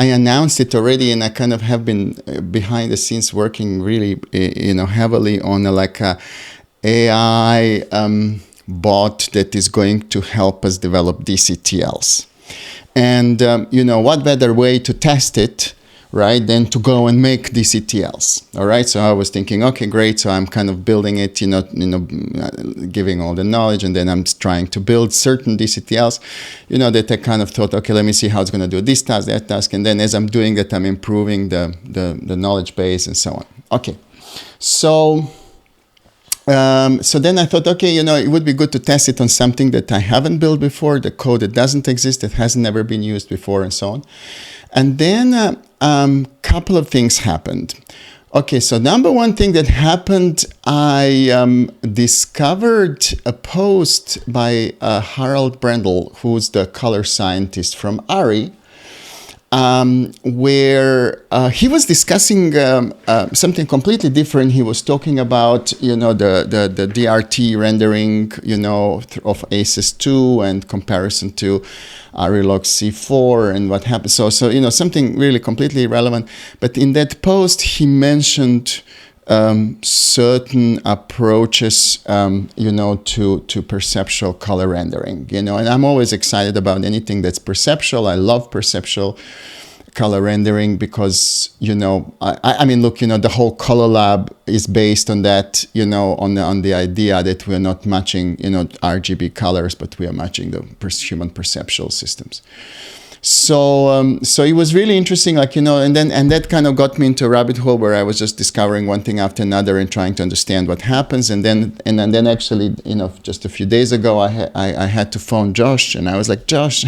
I announced it already, and I kind of have been behind the scenes working really, heavily on a AI bot that is going to help us develop DCTLs. And, what better way to test it, right, than to go and make DCTLs, all right? So I was thinking, okay, great. So I'm kind of building it, giving all the knowledge, and then I'm trying to build certain DCTLs, that I kind of thought, okay, let me see how it's going to do this task, that task. And then as I'm doing that, I'm improving the knowledge base and so on. Okay, so then I thought, okay, it would be good to test it on something that I haven't built before, the code that doesn't exist, that has never been used before, and so on. And then couple of things happened. Okay, so number one thing that happened, I discovered a post by Harald Brendel, who's the color scientist from ARI, where he was discussing something completely different. He was talking about, the DRT rendering, of ACES 2 and comparison to ARI-log C4 and what happened. So something really completely irrelevant. But in that post, he mentioned certain approaches, to perceptual color rendering, and I'm always excited about anything that's perceptual. I love perceptual color rendering because, I mean, look, the whole color lab is based on that, on the idea that we're not matching, RGB colors, but we are matching the human perceptual systems. So it was really interesting, and that kind of got me into a rabbit hole where I was just discovering one thing after another and trying to understand what happens. And then actually, just a few days ago, I had to phone Josh, and I was like, Josh,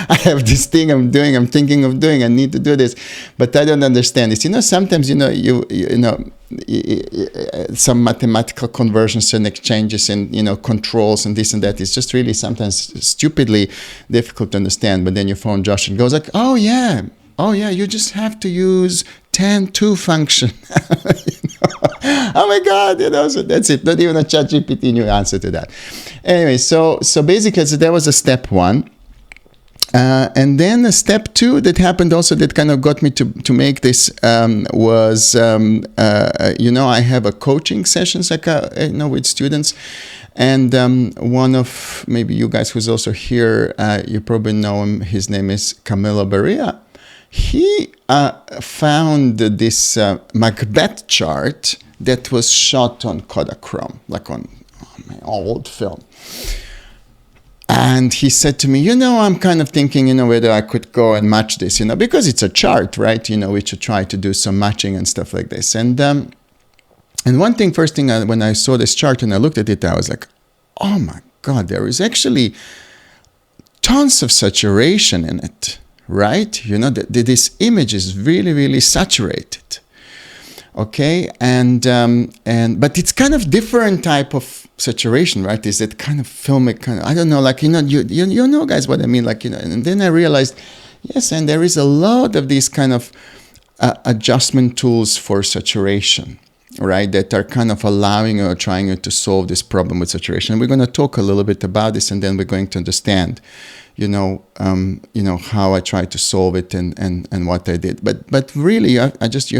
I have this thing I'm thinking of doing, I need to do this, but I don't understand this. Sometimes, some mathematical conversions and exchanges and, controls and this and that is just really sometimes stupidly difficult to understand. But then you phone Josh and goes like, oh yeah, you just have to use 10-2 function. Oh my God, so that's it. Not even a ChatGPT knew answer to that. Anyway, so basically, so that was a step one. And then a step two that happened also that kind of got me to make this was, I have a coaching sessions with students. And one of maybe you guys who's also here, you probably know him. His name is Camilo Beria. He found this Macbeth chart that was shot on Kodachrome, like on my old film. And he said to me, I'm kind of thinking, whether I could go and match this, because it's a chart, right? We should try to do some matching and stuff like this. And first thing, when I saw this chart and I looked at it, I was like, oh my God, there is actually tons of saturation in it, right? This image is really, really saturated. Okay, but it's kind of different type of saturation, right? Is it kind of filmic, kind of, I don't know, you guys what I mean, and then I realized, yes, and there is a lot of these kind of adjustment tools for saturation, right, that are kind of allowing or trying to solve this problem with saturation. And we're going to talk a little bit about this, and then we're going to understand, how I try to solve it and what I did. But really, you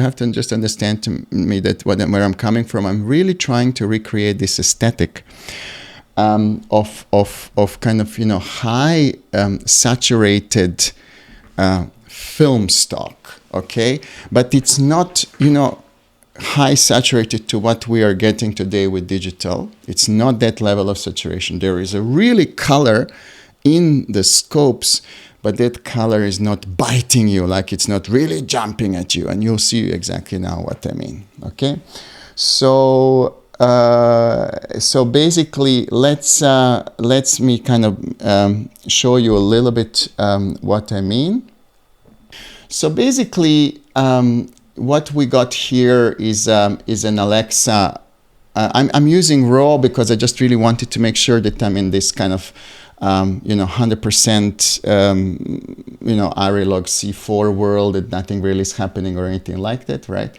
have to just understand to me that where I'm coming from, I'm really trying to recreate this aesthetic of kind of, high saturated film stock, okay? But it's not, high saturated to what we are getting today with digital. It's not that level of saturation. There is a really color in the scopes, but that color is not biting you, like it's not really jumping at you, and you'll see exactly now what I mean. Okay, so basically, let's me kind of show you a little bit what I mean. So basically, what we got here is an Alexa. I'm using RAW because I just really wanted to make sure that I'm in this kind of 100% ARI-log C4 world, that nothing really is happening or anything like that, right?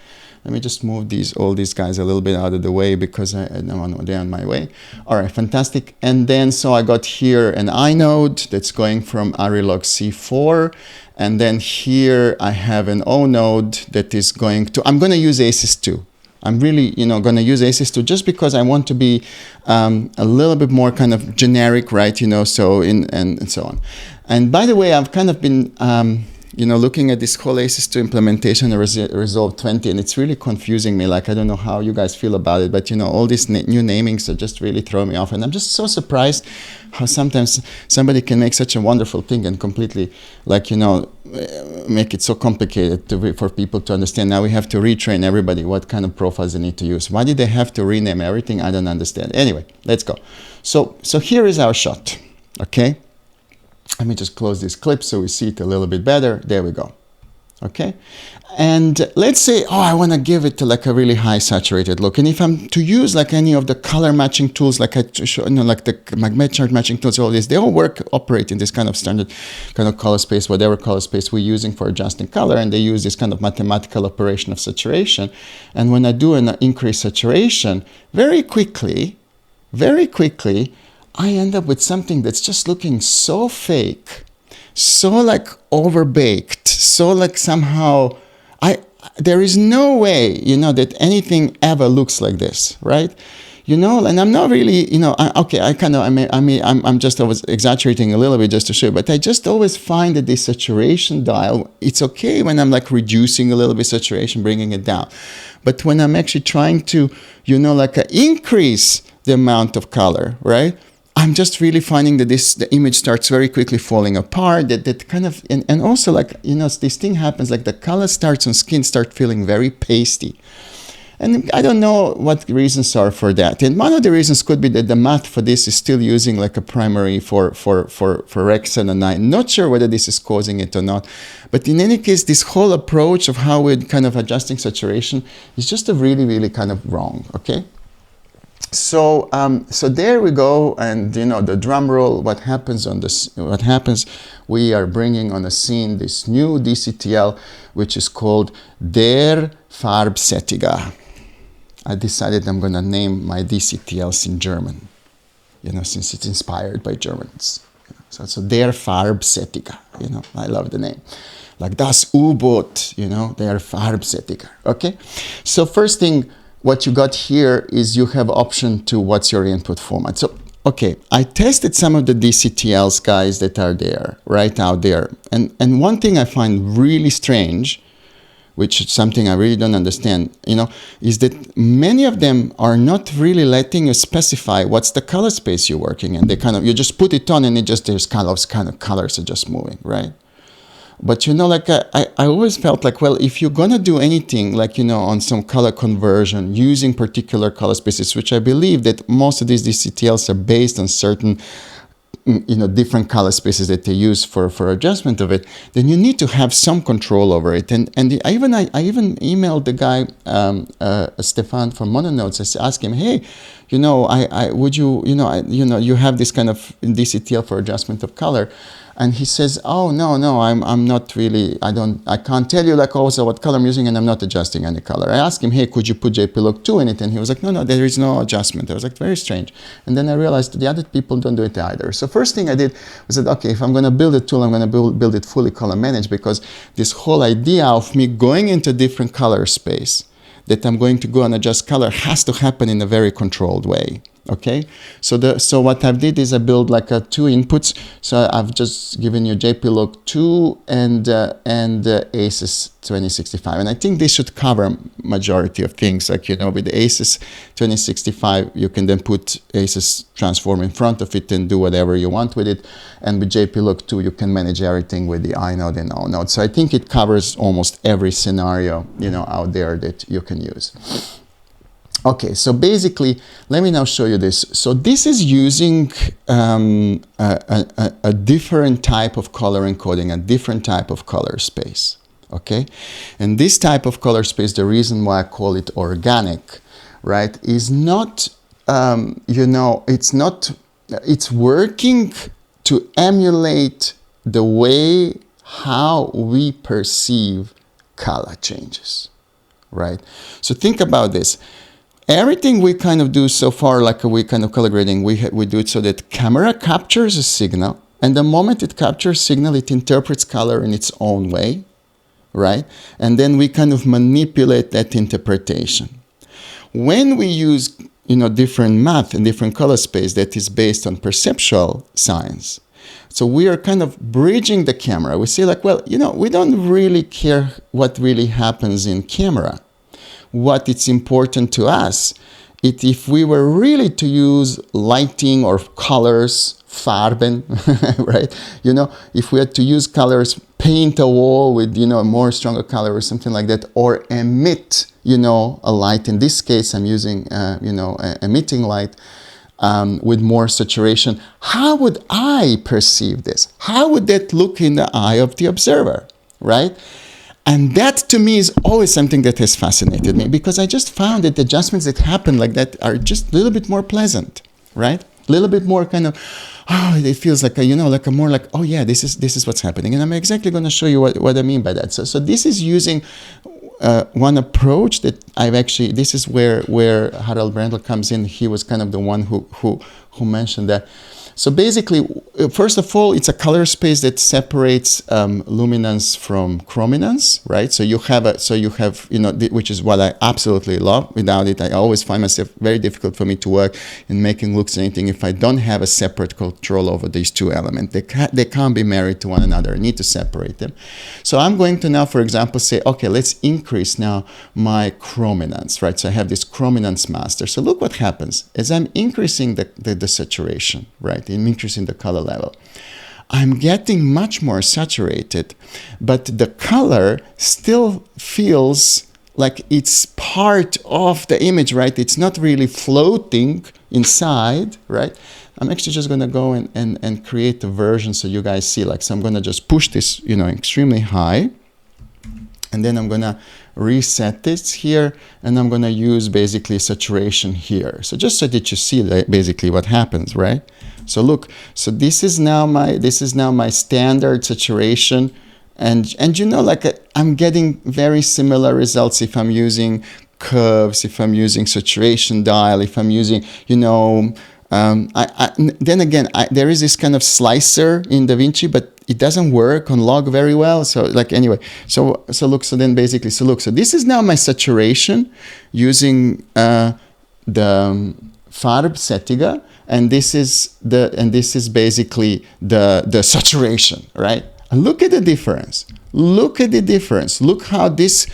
Let me just move all these guys a little bit out of the way because they're on my way. All right, fantastic. And then so I got here an inode that's going from ARI-log C4, And then here I have an O node that is going to, I'm going to use ACES 2. I'm really, going to use ACES 2 just because I want to be a little bit more kind of generic, right? So and so on. And by the way, I've kind of been, looking at this whole ACES 2 implementation of Resolve 20, and it's really confusing me. Like, I don't know how you guys feel about it, but, all these new namings are just really throwing me off. And I'm just so surprised how sometimes somebody can make such a wonderful thing and completely, like, make it so complicated for people to understand. Now we have to retrain everybody what kind of profiles they need to use. Why did they have to rename everything? I don't understand. Anyway, let's go. So here is our shot, okay? Let me just close this clip so we see it a little bit better. There we go. Okay. And let's say, I want to give it like a really high saturated look. And if I'm to use like any of the color matching tools, like like the magnetic matching tools, all this, they all operate in this kind of standard kind of color space, whatever color space we're using for adjusting color. And they use this kind of mathematical operation of saturation. And when I do an increased saturation, very quickly, I end up with something that's just looking so fake, so like overbaked, so like somehow there is no way, that anything ever looks like this, right? And I'm not really, I'm just always exaggerating a little bit just to show you, but I just always find that this saturation dial, it's okay when I'm like reducing a little bit saturation, bringing it down. But when I'm actually trying to, increase the amount of color, right? I'm just really finding that the image starts very quickly falling apart, that kind of, and also like, this thing happens, like the color starts on skin start feeling very pasty. And I don't know what reasons are for that. And one of the reasons could be that the math for this is still using like a primary for Rexon, and I'm not sure whether this is causing it or not. But in any case, this whole approach of how we're kind of adjusting saturation is just a really, really kind of wrong, okay? So there we go, and the drum roll. What happens on this? What happens? We are bringing on the scene this new DCTL, which is called Der FarbSättiger. I decided I'm going to name my DCTLs in German, since it's inspired by Germans. So Der FarbSättiger. I love the name. Like das U-Boot. Der FarbSättiger. Okay. So first thing. What you got here is you have option to what's your input format. So, okay, I tested some of the DCTLs, guys, that are there, right out there. And one thing I find really strange, which is something I really don't understand, is that many of them are not really letting you specify what's the color space you're working in. They you just put it on and there's colors are just moving, right? But like I always felt like, well, if you're gonna do anything like on some color conversion using particular color spaces, which I believe that most of these DCTLs are based on certain different color spaces that they use for adjustment of it, then you need to have some control over it. And I even emailed the guy Stefan from Mononotes. I asked him, hey, would you you have this kind of DCTL for adjustment of color. And he says, oh, no, I'm not really, I can't tell you like also what color I'm using, and I'm not adjusting any color. I asked him, hey, could you put JPLog2 in it? And he was like, no, there is no adjustment. I was like, very strange. And then I realized that the other people don't do it either. So first thing I did was that, okay, if I'm going to build a tool, I'm going to build it fully color managed, because this whole idea of me going into different color space that I'm going to go and adjust color has to happen in a very controlled way. Okay, so what I did is I built like two inputs. So I've just given you JPLog2 and ACES 2065, and I think this should cover majority of things. Like with the ACES 2065, you can then put ACES transform in front of it and do whatever you want with it. And with JPLog2, you can manage everything with the I node and O node. So I think it covers almost every scenario out there that you can use. Okay, so basically, let me now show you this. So this is using a different type of color encoding, a different type of color space, okay? And this type of color space, the reason why I call it organic, right, is not, it's working to emulate the way how we perceive color changes, right? So think about this. Everything we kind of do so far, like we kind of color grading, we do it so that camera captures a signal, And the moment it captures signal, it interprets color in its own way, right? And then we kind of manipulate that interpretation. When we use, different math and different color space that is based on perceptual science, so we are kind of bridging the camera. We say like, well, we don't really care what really happens in camera. What it's important to us, if we were really to use lighting or colors, Farben, right? If we had to use colors, paint a wall with, a more stronger color or something like that, or emit, a light. In this case, I'm using, emitting light with more saturation. How would I perceive this? How would that look in the eye of the observer, right? And that, to me, is always something that has fascinated me, because I just found that the adjustments that happen like that are just a little bit more pleasant, right? A little bit more kind of, it feels like oh yeah, this is what's happening. And I'm exactly going to show you what I mean by that. So this is using one approach that this is where Harald Brendel comes in. He was kind of the one who mentioned that. So basically, first of all, it's a color space that separates luminance from chrominance, right? So you have, which is what I absolutely love. Without it, I always find myself very difficult for me to work in making looks or anything if I don't have a separate control over these two elements. They can't be married to one another. I need to separate them. So I'm going to now, for example, say, okay, let's increase now my chrominance, right? So I have this chrominance master. So look what happens as I'm increasing the saturation, right? I'm increasing the color level. I'm getting much more saturated, but the color still feels like it's part of the image, right? It's not really floating inside, right? I'm actually just going to go and create a version so you guys see. So I'm going to just push this, extremely high. And then I'm going to reset this here, and I'm going to use basically saturation here. So just so that you see basically what happens, right? So look, so this is now my standard saturation, and I'm getting very similar results if I'm using curves, if I'm using saturation dial, if I'm using, then again, there is this kind of slicer in DaVinci, but it doesn't work on log very well. So anyway, so look, so then basically, so this is now my saturation using the FarbSättiger, and this is basically the saturation, right? And look at the difference. Look at the difference. Look how this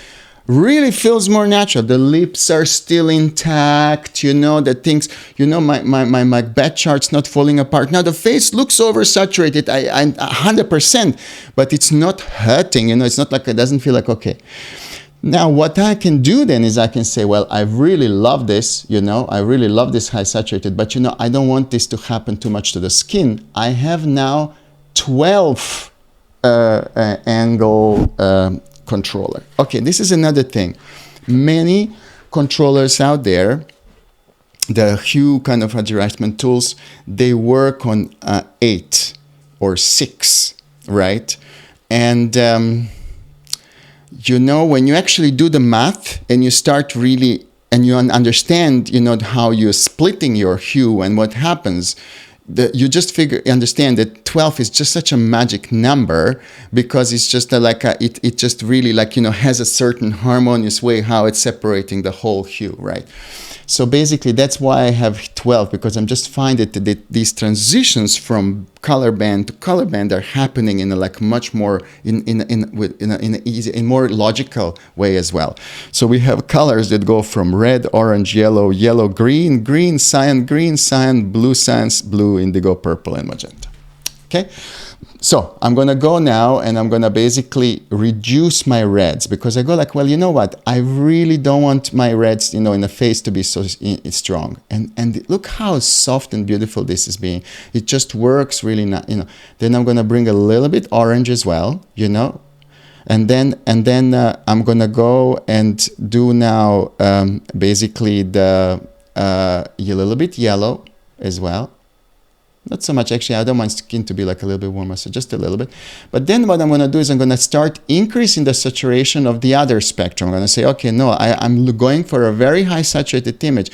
really feels more natural. The lips are still intact, the things, my bed chart's not falling apart. Now the face looks oversaturated, I 100%, but it's not hurting, it's not like, it doesn't feel like, okay. Now what I can do then is I can say, well, I really love this, I really love this high saturated, but I don't want this to happen too much to the skin. I have now 12 angle controller. Okay, this is another thing. Many controllers out there, the hue kind of adjustment tools, they work on 8 or 6, right? And when you actually do the math and you start really, and you understand, how you're splitting your hue and what happens, you just understand that 12 is just such a magic number, because it's just it just really has a certain harmonious way how it's separating the whole hue, right? So basically that's why I have 12, because I'm just finding that these transitions from color band to color band are happening in a much more in more logical way as well. So we have colors that go from red, orange, yellow, yellow, green, green, cyan, blue, cyan, blue, indigo, purple, and magenta. Okay. So I'm going to go now and I'm going to basically reduce my reds, because I go well, you know what? I really don't want my reds, in the face to be so strong. And look how soft and beautiful this is being. It just works really not, Then I'm going to bring a little bit orange as well, And then I'm going to go and do now basically a little bit yellow as well. Not so much, actually. I don't want skin to be a little bit warmer, so just a little bit. But then what I'm going to do is I'm going to start increasing the saturation of the other spectrum. I'm going to say, okay, no, I'm going for a very high saturated image.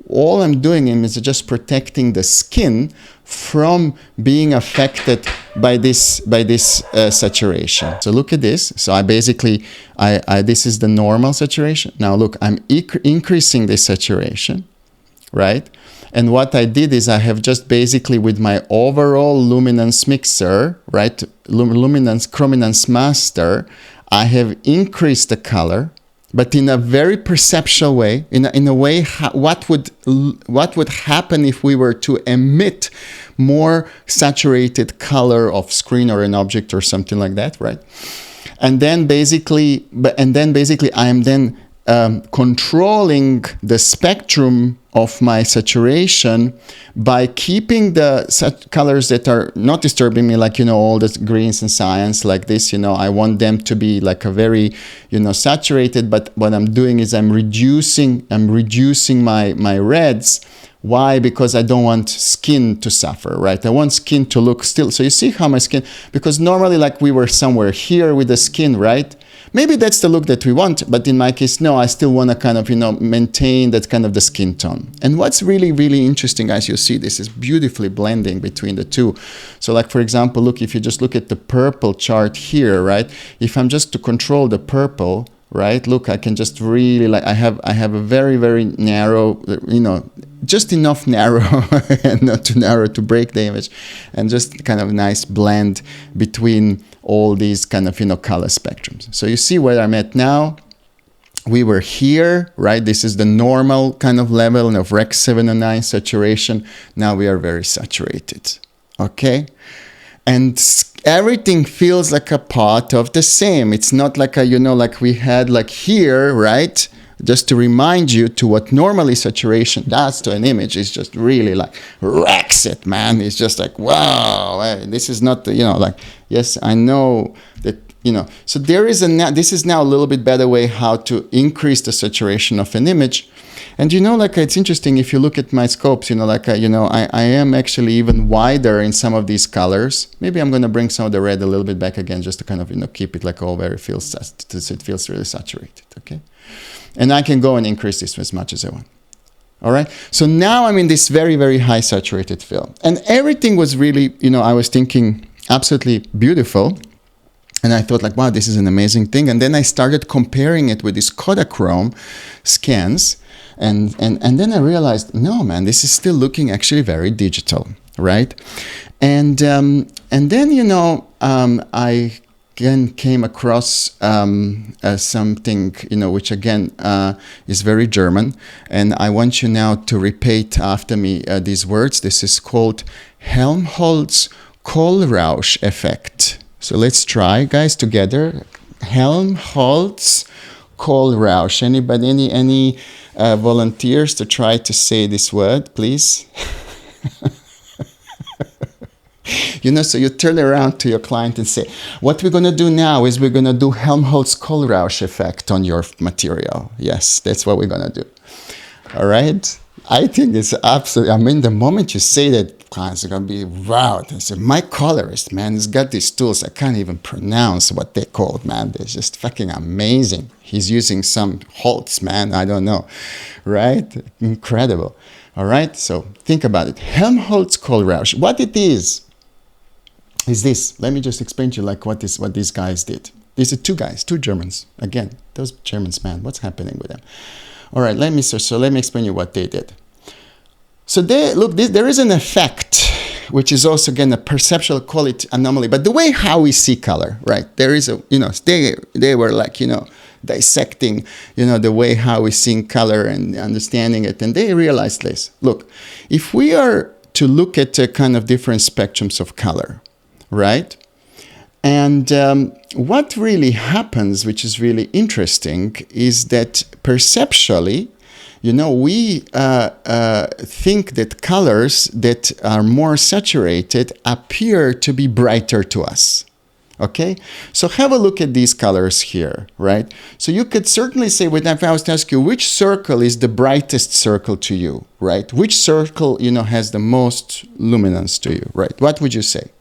all I'm doing is just protecting the skin from being affected by this saturation. So look at this. So I basically, this is the normal saturation. Now look, I'm increasing the saturation, right? And what I did is I have just basically with my overall luminance mixer, right, luminance chrominance master, I have increased the color, but in a very perceptual way, in a way, what would happen if we were to emit more saturated color of screen or an object or something like that, right? And then basically, I am then controlling the spectrum of my saturation by keeping the colors that are not disturbing me, like, you know, all the greens and cyans like this, you know, I want them to be like a very, you know, saturated, but what I'm doing is I'm reducing my reds. Why? Because I don't want skin to suffer, right? I want skin to look still. So you see how my skin, because normally like we were somewhere here with the skin, right? Maybe that's the look that we want, but in my case, no, I still want to kind of, you know, maintain that kind of the skin tone. And what's really, really interesting, as you see, this is beautifully blending between the two. So like, for example, look, if you just look at the purple chart here, right? If I'm just to control the purple, right? Look, I can just really like, I have a very, very narrow, you know, just enough narrow and not too narrow to break the image, and just kind of nice blend between all these kind of, you know, color spectrums. So you see where I'm at now. We were here, right? This is the normal kind of level of Rec 709 saturation. Now we are very saturated, okay? And everything feels like a part of the same. It's not like a, you know, like we had like here, right? Just to remind you to what normally saturation does to an image is just really like wrecks it, man. It's just like, wow, this is not, you know, like, yes, I know that, you know. So there is this is now a little bit better way how to increase the saturation of an image. And, you know, like, it's interesting if you look at my scopes, you know, like, you know, I am actually even wider in some of these colors. Maybe I'm going to bring some of the red a little bit back again, just to kind of, you know, keep it like all very so it feels really saturated, okay? And I can go and increase this as much as I want. All right. So now I'm in this very, very high saturated film. And everything was really, you know, I was thinking absolutely beautiful. And I thought like, wow, this is an amazing thing. And then I started comparing it with these Kodachrome scans. And then I realized, no, man, this is still looking actually very digital, right? And then, you know, I again came across something, you know, which again is very German, and I want you now to repeat after me these words. This is called Helmholtz-Kohlrausch effect. So let's try, guys, together. Helmholtz-Kohlrausch. Anybody, any volunteers to try to say this word, please? You know, so you turn around to your client and say, what we're going to do now is we're going to do Helmholtz-Kohlrausch effect on your material. Yes, that's what we're going to do. All right? I think it's absolutely, I mean, the moment you say that, clients are going to be, wow. They say, my colorist, man, he's got these tools. I can't even pronounce what they're called, man. They're just fucking amazing. He's using some Holtz, man. I don't know. Right? Incredible. All right? So think about it. Helmholtz-Kohlrausch. What it is this. Let me just explain to you like what these guys did. These are two guys, two Germans. Again, those Germans, man, what's happening with them? All right, let me explain you what they did. So there is an effect, which is also again a perceptual quality anomaly, but the way how we see color, right? There is a, you know, they were like, you know, dissecting, you know, the way how we see color and understanding it, and they realized this. Look, if we are to look at a kind of different spectrums of color, right? And what really happens, which is really interesting, is that perceptually, you know, we think that colors that are more saturated appear to be brighter to us. Okay, so have a look at these colors here, right? So you could certainly say, if I was to ask you, which circle is the brightest circle to you, right? Which circle, you know, has the most luminance to you, right? What would you say?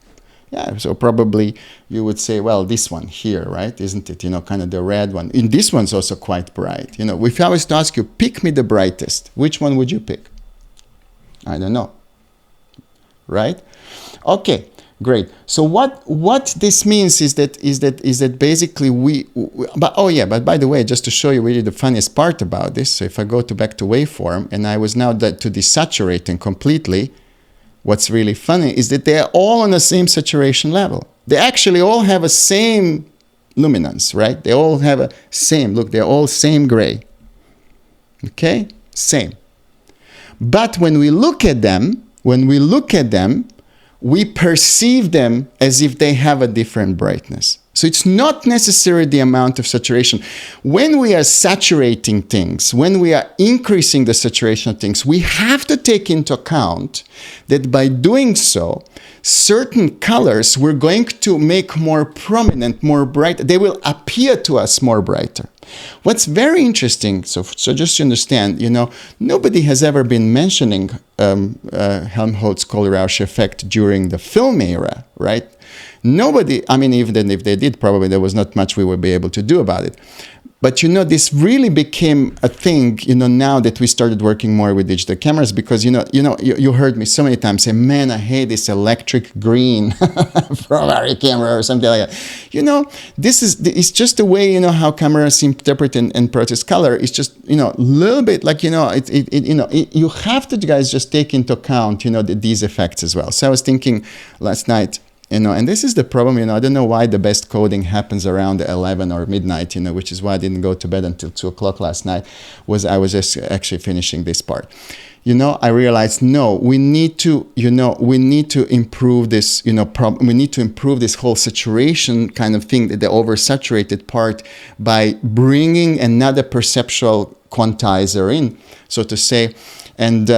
Yeah, so probably you would say, well, this one here, right? Isn't it? You know, kind of the red one. And this one's also quite bright. You know, if I was to ask you, pick me the brightest, which one would you pick? I don't know. Right? Okay, great. So what this means is that basically but by the way, just to show you really the funniest part about this, so if I go back to waveform and I was now to desaturating completely, what's really funny is that they are all on the same saturation level. They actually all have a same luminance, right? They all have a same, look, they're all same gray. Okay? Same. But when we look at them, we perceive them as if they have a different brightness. So it's not necessarily the amount of saturation. When we are saturating things, when we are increasing the saturation of things, we have to take into account that by doing so, certain colors we're going to make more prominent, more bright. They will appear to us more brighter. What's very interesting, so just to understand, nobody has ever been mentioning Helmholtz-Kohlrausch effect during the film era, right? Nobody, I mean, even if they did, probably there was not much we would be able to do about it. But this really became a thing, now that we started working more with digital cameras, because you heard me so many times say, man, I hate this electric green from our camera or something like that. It's just the way how cameras interpret and process color. It's just a little bit like you have to, guys, just take into account these effects as well. So I was thinking last night. And this is the problem, I don't know why the best coding happens around 11 or midnight, which is why I didn't go to bed until 2 o'clock last night, I was just actually finishing this part. I realized, no, we need to improve this, we need to improve this whole saturation kind of thing, the oversaturated part, by bringing another perceptual quantizer in, so to say, and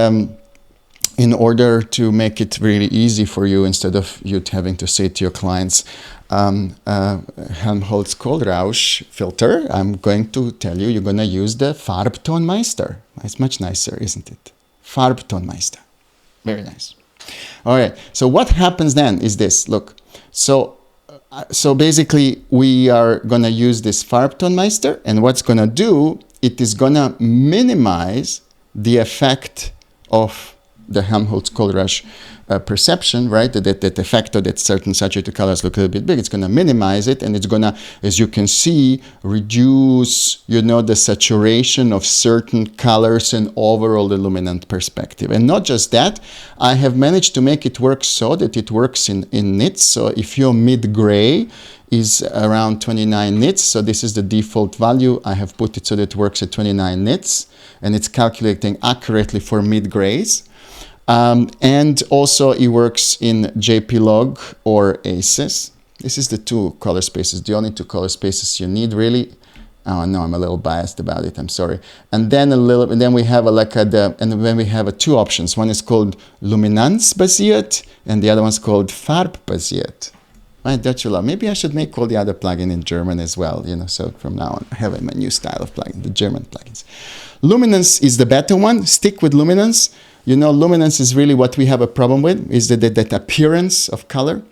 in order to make it really easy for you, instead of you having to say to your clients, Helmholtz-Kohlrausch filter, I'm going to tell you, you're going to use the Fartonmeister. It's much nicer, isn't it? Fartonmeister. Very nice. All right. So what happens then is this. Look. So basically, we are going to use this Fartonmeister, and what's going to do, it is going to minimize the effect of the Helmholtz-Kohlrausch perception, right? That effect of that certain saturated colors look a little bit big. It's going to minimize it, and it's going to, as you can see, reduce, the saturation of certain colors and overall the luminant perspective. And not just that, I have managed to make it work so that it works in nits. So if your mid-gray is around 29 nits, so this is the default value, I have put it so that it works at 29 nits, and it's calculating accurately for mid-grays. And also it works in JPLog or ACES. This is the two color spaces, the only two color spaces you need, really. Oh no, I'm a little biased about it, I'm sorry. And then we have we have two options. One is called luminanzbasiert and the other one's called farbbasiert. Right, that you love. Maybe I should make all the other plugin in German as well, so from now on I have my new style of plugin, the German plugins. Luminance is the better one. Stick with luminance. Luminance is really what we have a problem with, is that appearance of color.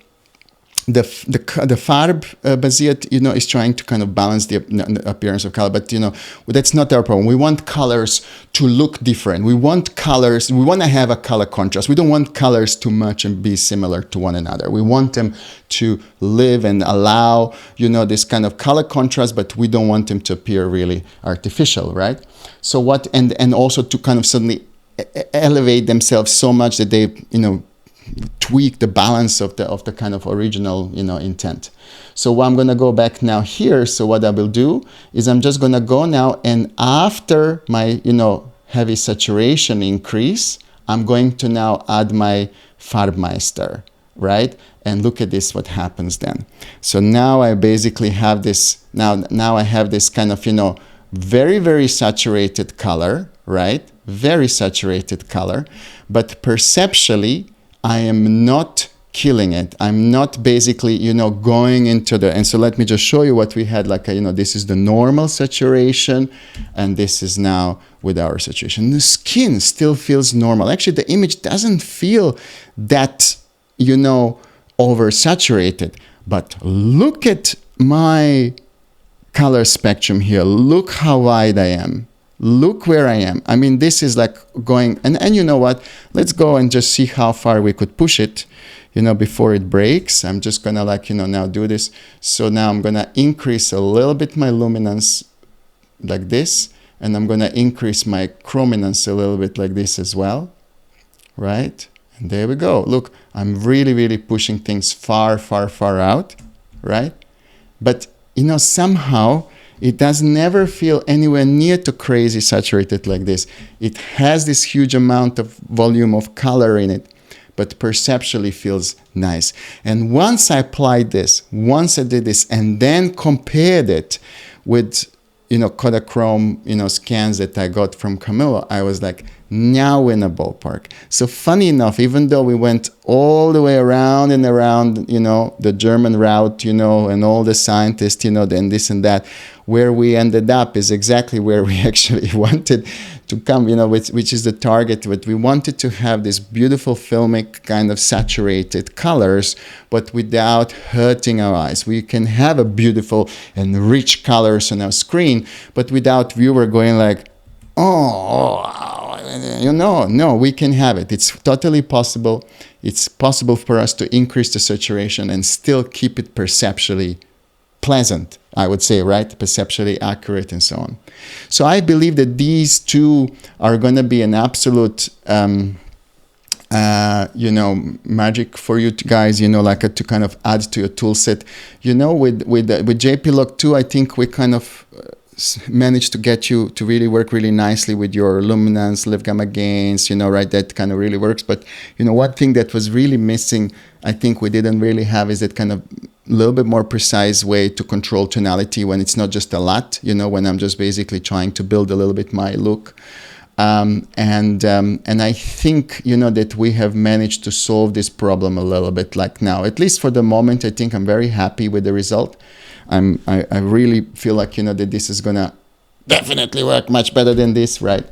The farbbasiert, is trying to kind of balance the appearance of color, but that's not our problem. We want colors to look different. We want to have a color contrast. We don't want colors too much and be similar to one another. We want them to live and allow, this kind of color contrast, but we don't want them to appear really artificial, right? So and also to kind of suddenly elevate themselves so much that they, tweak the balance of the kind of original, intent. So I'm going to go back now here. So what I will do is I'm just going to go now, and after my, heavy saturation increase, I'm going to now add my FarbMeister, right? And look at this, what happens then. So now I basically have this, now I have this kind of, very, very saturated color, right? Very saturated color, but perceptually, I am not killing it. I'm not basically, going into and so let me just show you what we had, this is the normal saturation, and this is now with our saturation. The skin still feels normal. Actually, the image doesn't feel that, oversaturated, but look at my color spectrum here. Look how wide I am. look where I am. I mean, this is like going, and you know what? Let's go and just see how far we could push it, you know, before it breaks. I'm just gonna like, you know, now do this. So now I'm gonna increase a little bit my luminance like this, and I'm gonna increase my chrominance a little bit like this as well, right? And there we go. Look, I'm really, really pushing things far, far, far out, right? But, you know, somehow it does never feel anywhere near to crazy saturated like this. It has this huge amount of volume of color in it, but perceptually feels nice. And once I applied this, once I did this, and then compared it with, you know, Kodachrome, you know, scans that I got from Camillo, I was like, now in a ballpark. So funny enough, even though we went all the way around and around, you know, the German route, you know, and all the scientists, you know, and this and that, where we ended up is exactly where we actually wanted to come, you know, which is the target. But we wanted to have this beautiful filmic kind of saturated colors, but without hurting our eyes. We can have a beautiful and rich colors on our screen, but without viewer going like, you know, no, we can have it. It's totally possible. It's possible for us to increase the saturation and still keep it perceptually pleasant, I would say, right? Perceptually accurate and so on. So I believe that these two are going to be an absolute, you know, magic for you guys, you know, like to kind of add to your tool set. You know, with JPLog2, I think we kind of managed to get you to really work really nicely with your luminance, left gamma gains, you know, right? That kind of really works. But, you know, one thing that was really missing, I think we didn't really have, is that kind of little bit more precise way to control tonality when it's not just a lot, you know, when I'm just basically trying to build a little bit my look. And I think, you know, that we have managed to solve this problem a little bit like now, at least for the moment. I think I'm very happy with the result. I really feel like, you know, that this is gonna definitely work much better than this, right?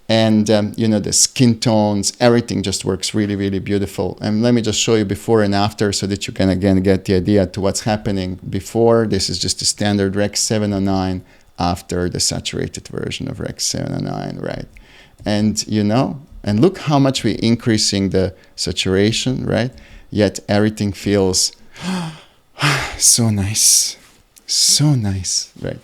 And you know, the skin tones, everything just works really, really beautiful. And let me just show you before and after so that you can again get the idea to what's happening. Before, this is just the standard Rec 709, after the saturated version of Rec 709, right? And you know, and look how much we're increasing the saturation, right? Yet everything feels so nice. So nice, right?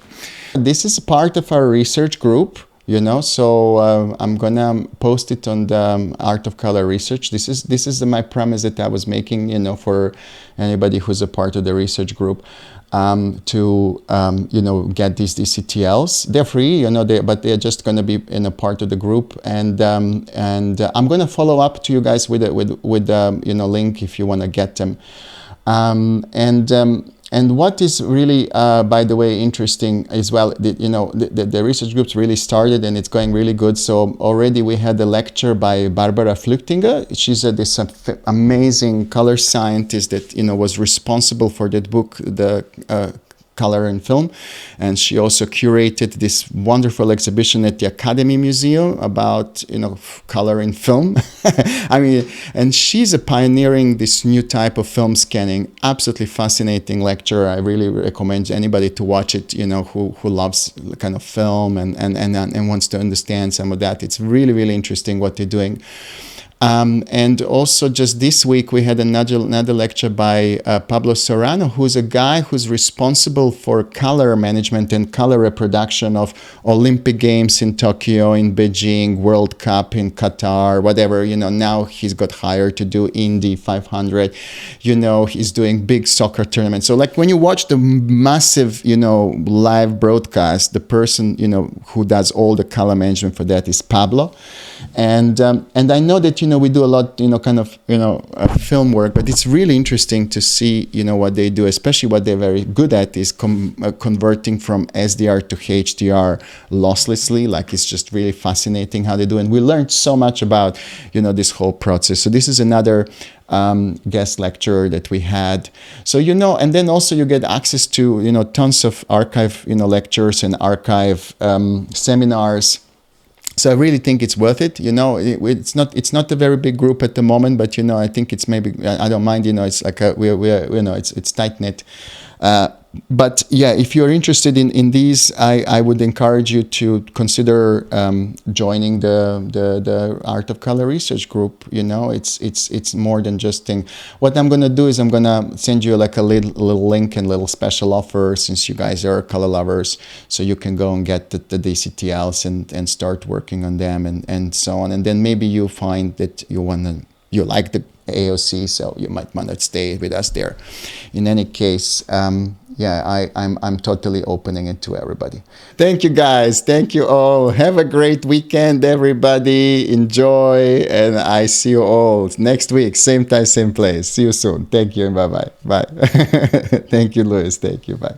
This is part of our research group, you know, so I'm gonna post it on the Art of Color Research. This is my premise that I was making, you know, for anybody who's a part of the research group, to you know, get these DCTLs. They're free, you know, but they're just gonna be in a part of the group, and I'm gonna follow up to you guys with you know, link if you want to get them. And what is really, by the way, interesting as well, you know, the research groups really started and it's going really good. So already we had a lecture by Barbara Flüchtinger. She's this amazing color scientist that, you know, was responsible for that book, the Color and Film, and she also curated this wonderful exhibition at the Academy Museum about, you know, color in film. I mean, and she's pioneering this new type of film scanning. Absolutely fascinating lecture. I really recommend anybody to watch it, you know, who loves kind of film and wants to understand some of that. It's really, really interesting what they're doing. And also just this week we had another lecture by Pablo Serrano, who's a guy who's responsible for color management and color reproduction of Olympic Games in Tokyo, in Beijing, World Cup in Qatar, whatever, you know. Now he's got hired to do Indy 500, you know, he's doing big soccer tournaments. So like when you watch the massive, you know, live broadcast, the person, you know, who does all the color management for that is Pablo. And I know that, you know, we do a lot, you know, kind of, you know, film work, but it's really interesting to see, you know, what they do, especially what they're very good at is converting from SDR to HDR losslessly. Like, it's just really fascinating how they do. And we learned so much about, you know, this whole process. So this is another guest lecture that we had. So, you know, and then also you get access to, you know, tons of archive, you know, lectures and archive seminars. So I really think it's worth it. You know, it's not a very big group at the moment, but, you know, I think it's maybe, I don't mind, you know, it's like we're you know, it's tight knit. But yeah, if you're interested in these, I would encourage you to consider joining the Art of Color Research group. You know, it's more than just thing. What I'm gonna do is I'm gonna send you like a little link and little special offer, since you guys are color lovers, so you can go and get the DCTLs and start working on them and so on. And then maybe you find that you like the AOC, so you might want to stay with us there. In any case, yeah, I'm totally opening it to everybody. Thank you guys. Thank you all. Have a great weekend, everybody. Enjoy, and I see you all next week, same time, same place. See you soon. Thank you, and bye-bye. Bye. Thank you, Luis. Thank you. Bye.